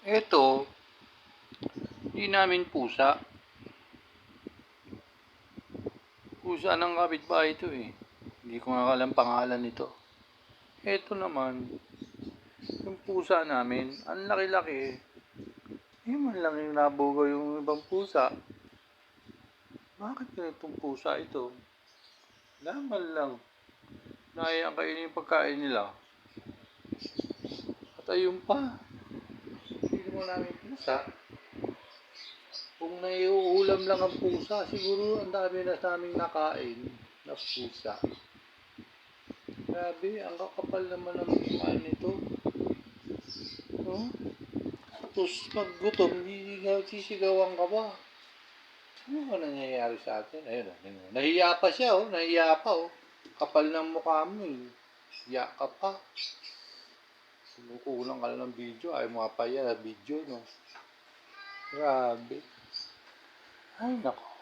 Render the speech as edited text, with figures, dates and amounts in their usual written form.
Eto, di namin pusa. Pusa ng kapitbahay ito eh. Hindi ko nga alam pangalan nito. Eto naman, yung pusa namin, ang laki-laki. Hindi man lang yung nabugaw yung ibang pusa. Bakit ganitong pusa ito? Laman lang. Nahiyang kainin yung pagkain nila. At ayun pa, hindi naman namin pusa. Kung naiuulam lang ang pusa, siguro ang dami na naming nakain na pusa. Grabe, ang kakapal naman ng mukha nito. No? Tapos pag gutom, sisigawan ka pa. Ano ba nangyayari sa atin? Ayun, nahiya pa siya, oh. Nahiya pa, oh. Kapal ng mukha mo, eh. Hiya ka pa. Sumukulang ka lang ng video. Ayaw mo pa yan, video, no? Grabe. Ay, nako.